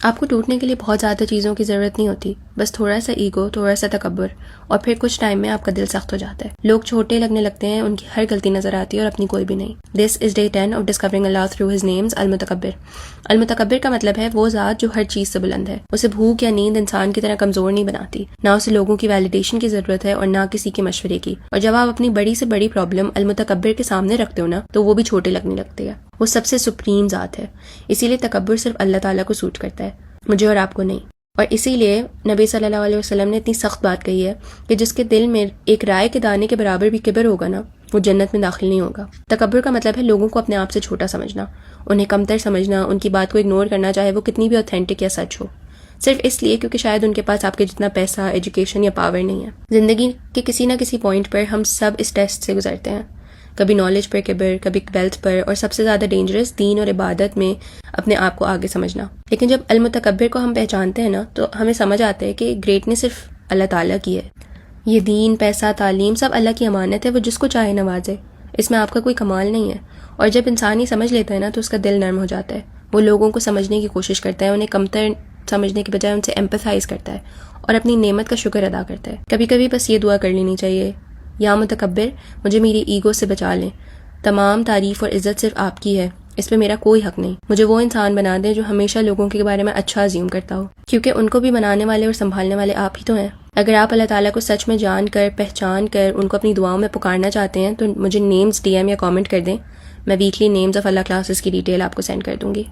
آپ کو ٹوٹنے کے لیے بہت زیادہ چیزوں کی ضرورت نہیں ہوتی، بس تھوڑا سا ایگو، تھوڑا سا تکبر، اور پھر کچھ ٹائم میں آپ کا دل سخت ہو جاتا ہے۔ لوگ چھوٹے لگنے لگتے ہیں، ان کی ہر غلطی نظر آتی ہے اور اپنی کوئی بھی نہیں۔ This is day 10 of discovering Allah through his names المتکبر۔ المتکبر کا مطلب ہے وہ ذات جو ہر چیز سے بلند ہے۔ اسے بھوک یا نیند انسان کی طرح کمزور نہیں بناتی، نہ اسے لوگوں کی ویلیڈیشن کی ضرورت ہے اور نہ کسی کے مشورے کی۔ اور جب آپ اپنی بڑی سے بڑی پرابلم المتکبر کے سامنے رکھتے ہو نا، تو وہ بھی چھوٹے لگنے لگتے ہیں۔ وہ سب سے سپریم ذات ہے، اسی لیے تکبر صرف اللہ تعالیٰ کو سوٹ کرتا ہے، مجھے اور آپ کو نہیں۔ اور اسی لیے نبی صلی اللہ علیہ وسلم نے اتنی سخت بات کہی ہے کہ جس کے دل میں ایک رائے کے دانے کے برابر بھی کبر ہوگا نا، وہ جنت میں داخل نہیں ہوگا۔ تکبر کا مطلب ہے لوگوں کو اپنے آپ سے چھوٹا سمجھنا، انہیں کمتر سمجھنا، ان کی بات کو اگنور کرنا، چاہے وہ کتنی بھی اوتھینٹک یا سچ ہو، صرف اس لیے کیونکہ شاید ان کے پاس آپ کے جتنا پیسہ، ایجوکیشن یا پاور نہیں ہے۔ زندگی کے کسی نہ کسی پوائنٹ پر ہم سب اس ٹیسٹ سے گزرتے ہیں، کبھی نالج پر کبر، کبھی ویلتھ پر، اور سب سے زیادہ ڈینجرس دین اور عبادت میں اپنے آپ کو آگے سمجھنا۔ لیکن جب المتکبر کو ہم پہچانتے ہیں نا، تو ہمیں سمجھ آتا ہے کہ گریٹنس صرف اللہ تعالیٰ کی ہے۔ یہ دین، پیسہ، تعلیم سب اللہ کی امانت ہے، وہ جس کو چاہے نوازے، اس میں آپ کا کوئی کمال نہیں ہے۔ اور جب انسان ہی سمجھ لیتا ہے نا، تو اس کا دل نرم ہو جاتا ہے، وہ لوگوں کو سمجھنے کی کوشش کرتا ہے، انہیں کمتر سمجھنے کے بجائے ان سے ایمپیتھائز کرتا ہے اور اپنی نعمت کا شکر ادا کرتا ہے۔ کبھی کبھی بس یہ دعا کر لینی چاہیے، یا متکبر مجھے میری ایگو سے بچا لیں، تمام تعریف اور عزت صرف آپ کی ہے، اس پہ میرا کوئی حق نہیں۔ مجھے وہ انسان بنا دیں جو ہمیشہ لوگوں کے بارے میں اچھا ازیوم کرتا ہو، کیونکہ ان کو بھی بنانے والے اور سنبھالنے والے آپ ہی تو ہیں۔ اگر آپ اللہ تعالیٰ کو سچ میں جان کر، پہچان کر ان کو اپنی دعاؤں میں پکارنا چاہتے ہیں، تو مجھے نیمز ڈی ایم یا کامنٹ کر دیں، میں weekly names of Allah classes کی ڈیٹیل آپ کو سینڈ کر دوں گی۔